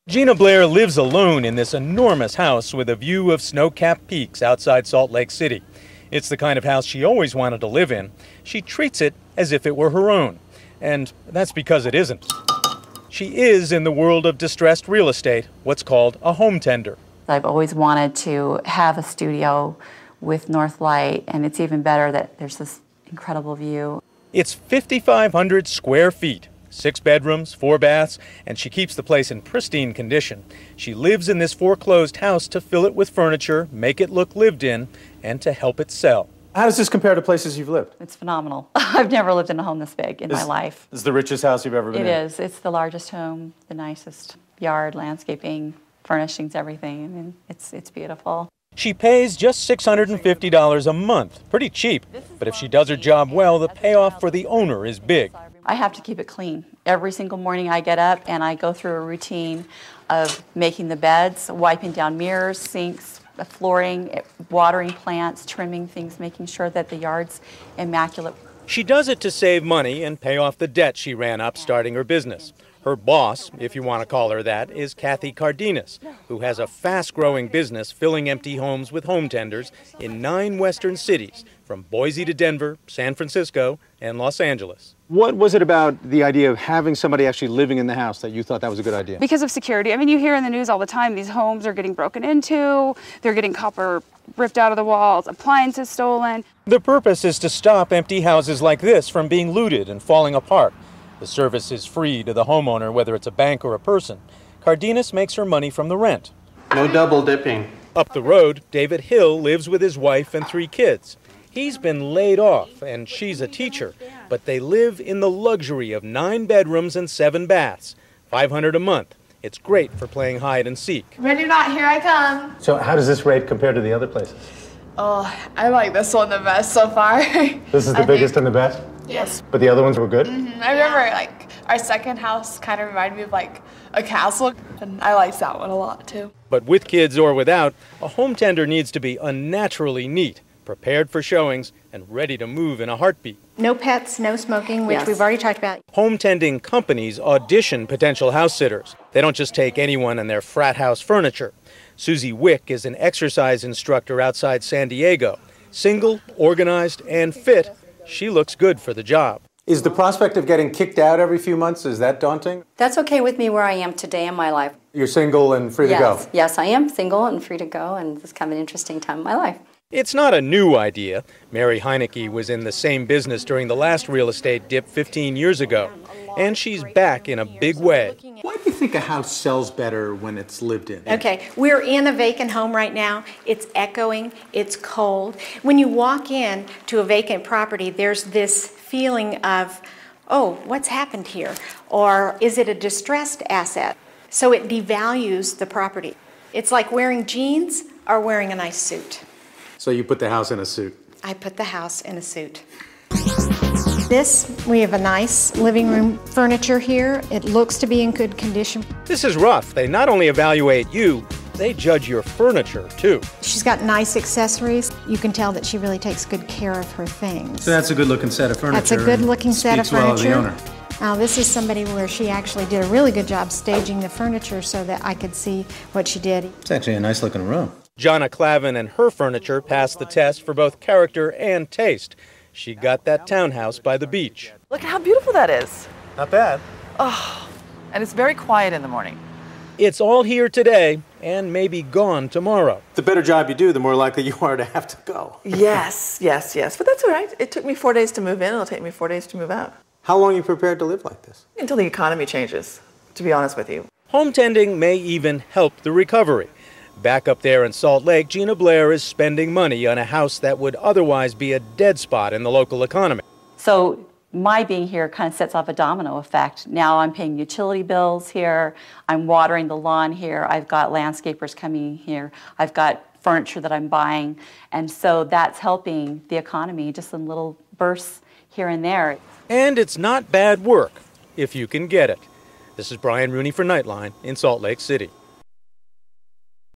Gina Blair lives alone in this enormous house with a view of snow-capped peaks outside Salt Lake City. It's the kind of house she always wanted to live in. She treats it as if it were her own. And that's because it isn't. She is, in the world of distressed real estate, what's called a home tender. I've always wanted to have a studio with north light, and it's even better that there's this incredible view. It's 5,500 square feet. 6 bedrooms, 4 baths, and she keeps the place in pristine condition. She lives in this foreclosed house to fill it with furniture, make it look lived in, and to help it sell. How does this compare to places you've lived? It's phenomenal. I've never lived in a home this big in my life. This is the richest house you've ever been in? It is. It's the largest home, the nicest yard, landscaping, furnishings, everything. I mean, it's beautiful. She pays just $650 a month, pretty cheap, but if she does her job well, the payoff for the owner is big. I have to keep it clean. Every single morning I get up and I go through a routine of making the beds, wiping down mirrors, sinks, flooring, watering plants, trimming things, making sure that the yard's immaculate. She does it to save money and pay off the debt she ran up starting her business. Her boss, if you want to call her that, is Kathy Cardenas, who has a fast-growing business filling empty homes with home tenders in 9 western cities, from Boise to Denver, San Francisco, and Los Angeles. What was it about the idea of having somebody actually living in the house that you thought that was a good idea? Because of security. I mean, you hear in the news all the time, these homes are getting broken into, they're getting copper ripped out of the walls, appliances stolen. The purpose is to stop empty houses like this from being looted and falling apart. The service is free to the homeowner, whether it's a bank or a person. Cardenas makes her money from the rent. No double dipping. Up the road, David Hill lives with his wife and 3 kids. He's been laid off, and she's a teacher, but they live in the luxury of 9 bedrooms and 7 baths, $500 a month. It's great for playing hide and seek. Ready or not, here I come. So how does this rate compare to the other places? Oh, I like this one the best so far. This is the biggest and the best? Yes. But the other ones were good? Mm-hmm. I remember like our second house kind of reminded me of like a castle, and I liked that one a lot too. But with kids or without, a home tender needs to be unnaturally neat, prepared for showings, and ready to move in a heartbeat. No pets, no smoking, which we've already talked about. Home tending companies audition potential house sitters. They don't just take anyone and their frat house furniture. Susie Wick is an exercise instructor outside San Diego. Single, organized, and fit, she looks good for the job. Is the prospect of getting kicked out every few months, is that daunting? That's okay with me where I am today in my life. You're single and free to go? Yes, I am single and free to go, and it's kind of an interesting time in my life. It's not a new idea. Mary Heineke was in the same business during the last real estate dip 15 years ago, and she's back in a big way. Why do you think a house sells better when it's lived in? Okay, we're in a vacant home right now. It's echoing, it's cold. When you walk in to a vacant property, there's this feeling of, oh, what's happened here? Or is it a distressed asset? So it devalues the property. It's like wearing jeans or wearing a nice suit. So you put the house in a suit? I put the house in a suit. We have a nice living room furniture here. It looks to be in good condition. This is rough. They not only evaluate you, they judge your furniture, too. She's got nice accessories. You can tell that she really takes good care of her things. So that's a good-looking set of furniture. That's a good-looking set of furniture. Speaks well of the owner. Now, this is somebody where she actually did a really good job staging the furniture so that I could see what she did. It's actually a nice-looking room. Jonna Clavin and her furniture passed the test for both character and taste. She got that townhouse by the beach. Look at how beautiful that is. Not bad. Oh, and it's very quiet in the morning. It's all here today and maybe gone tomorrow. The better job you do, the more likely you are to have to go. Yes. But that's all right. It took me 4 days to move in. It'll take me 4 days to move out. How long are you prepared to live like this? Until the economy changes, to be honest with you. Home tending may even help the recovery. Back up there in Salt Lake, Gina Blair is spending money on a house that would otherwise be a dead spot in the local economy. So my being here kind of sets off a domino effect. Now I'm paying utility bills here, I'm watering the lawn here, I've got landscapers coming here, I've got furniture that I'm buying, and so that's helping the economy just in little bursts here and there. And it's not bad work, if you can get it. This is Brian Rooney for Nightline in Salt Lake City.